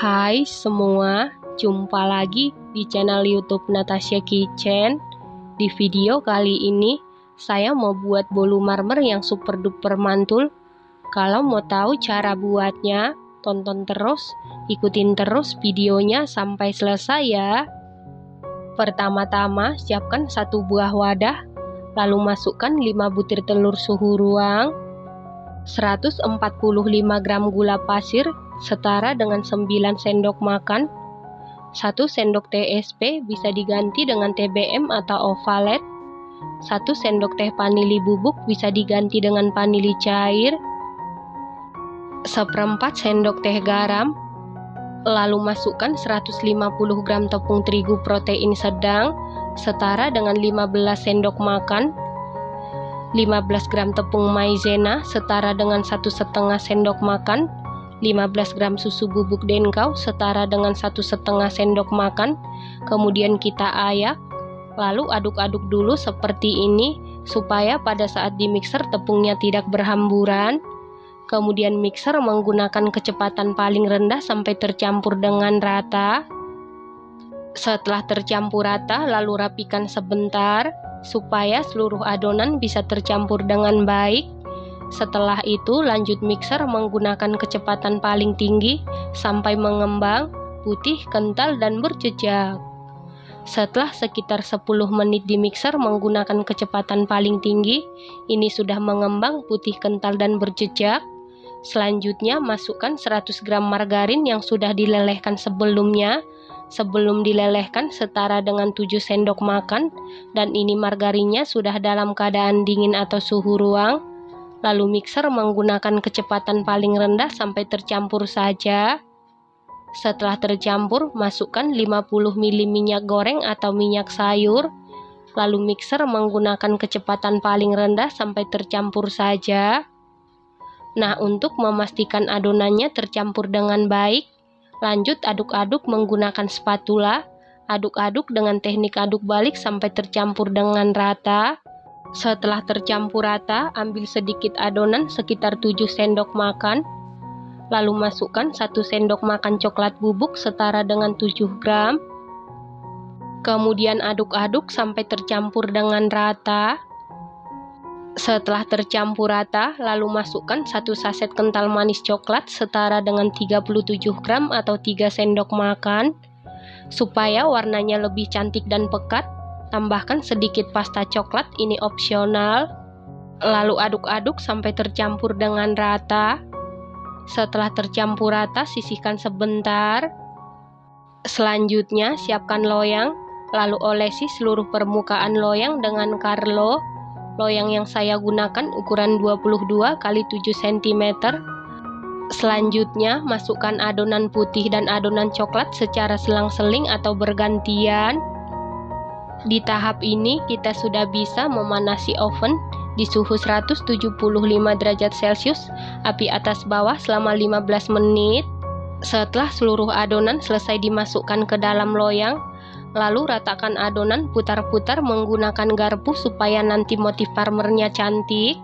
Hai semua, jumpa lagi di channel YouTube Natasha Kitchen. Di video kali ini, saya mau buat bolu marmer yang super duper mantul. Kalau mau tahu cara buatnya, tonton terus, ikutin terus videonya sampai selesai ya. Pertama-tama, siapkan satu buah wadah, lalu masukkan 5 butir telur suhu ruang, 145 gram gula pasir setara dengan 9 sendok makan, 1 sendok teh SP bisa diganti dengan TBM atau ovalet, 1 sendok teh vanili bubuk bisa diganti dengan vanili cair, 1/4 sendok teh garam, lalu masukkan 150 gram tepung terigu protein sedang setara dengan 15 sendok makan, 15 gram tepung maizena setara dengan 1,5 sendok makan, 15 gram susu bubuk denkau setara dengan 1,5 sendok makan. Kemudian kita ayak, lalu aduk-aduk dulu seperti ini supaya pada saat di mixer tepungnya tidak berhamburan. Kemudian mixer menggunakan kecepatan paling rendah sampai tercampur dengan rata. Setelah tercampur rata, lalu rapikan sebentar supaya seluruh adonan bisa tercampur dengan baik. Setelah itu lanjut mixer menggunakan kecepatan paling tinggi sampai mengembang, putih, kental, dan berjejak. Setelah sekitar 10 menit di mixer menggunakan kecepatan paling tinggi, ini sudah mengembang, putih, kental, dan berjejak. Selanjutnya masukkan 100 gram margarin yang sudah dilelehkan sebelumnya. Sebelum dilelehkan setara dengan 7 sendok makan, dan ini margarinnya sudah dalam keadaan dingin atau suhu ruang. Lalu mixer menggunakan kecepatan paling rendah sampai tercampur saja. Setelah tercampur, masukkan 50 ml minyak goreng atau minyak sayur. Lalu mixer menggunakan kecepatan paling rendah sampai tercampur saja. Nah, untuk memastikan adonannya tercampur dengan baik, lanjut aduk-aduk menggunakan spatula. Aduk-aduk dengan teknik aduk balik sampai tercampur dengan rata. Setelah tercampur rata, ambil sedikit adonan sekitar 7 sendok makan. Lalu masukkan 1 sendok makan coklat bubuk setara dengan 7 gram. Kemudian aduk-aduk sampai tercampur dengan rata. Setelah tercampur rata, lalu masukkan 1 saset kental manis coklat setara dengan 37 gram atau 3 sendok makan. Supaya warnanya lebih cantik dan pekat, tambahkan sedikit pasta coklat, ini opsional. Lalu aduk-aduk sampai tercampur dengan rata. Setelah tercampur rata, sisihkan sebentar. Selanjutnya, siapkan loyang, lalu olesi seluruh permukaan loyang dengan Carlo. Loyang yang saya gunakan ukuran 22 x 7 cm. Selanjutnya, masukkan adonan putih dan adonan coklat secara selang-seling atau bergantian. Di tahap ini, kita sudah bisa memanasi oven di suhu 175 derajat Celcius, api atas bawah selama 15 menit. Setelah seluruh adonan selesai dimasukkan ke dalam loyang, lalu ratakan adonan putar-putar menggunakan garpu supaya nanti motif marmernya cantik.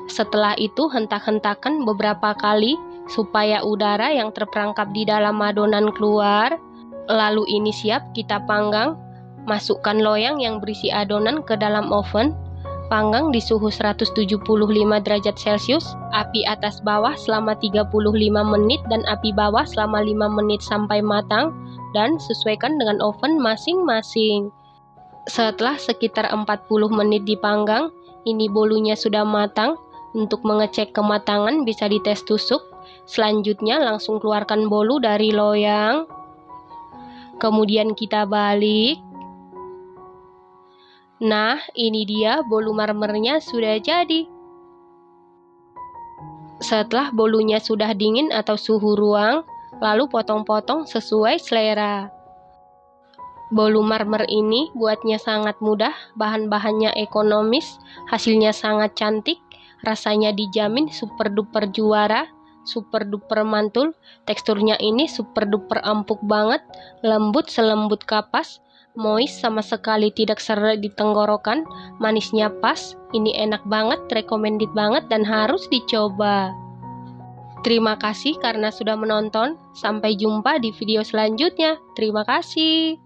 Setelah itu hentak-hentakan beberapa kali supaya udara yang terperangkap di dalam adonan keluar. Lalu ini siap kita panggang. Masukkan loyang yang berisi adonan ke dalam oven. Panggang di suhu 175 derajat Celcius, api atas bawah selama 35 menit dan api bawah selama 5 menit sampai matang, dan sesuaikan dengan oven masing-masing. Setelah sekitar 40 menit dipanggang, ini bolunya sudah matang. Untuk mengecek kematangan bisa dites tusuk. Selanjutnya langsung keluarkan bolu dari loyang. Kemudian kita balik. Nah, ini dia bolu marmernya sudah jadi. Setelah bolunya sudah dingin atau suhu ruang, lalu potong-potong sesuai selera. Bolu marmer ini buatnya sangat mudah, bahan-bahannya ekonomis, hasilnya sangat cantik, rasanya dijamin super duper juara, super duper mantul, teksturnya ini super duper empuk banget, lembut selembut kapas, moist sama sekali tidak seret di tenggorokan, manisnya pas, ini enak banget, recommended banget dan harus dicoba. Terima kasih karena sudah menonton. Sampai jumpa di video selanjutnya. Terima kasih.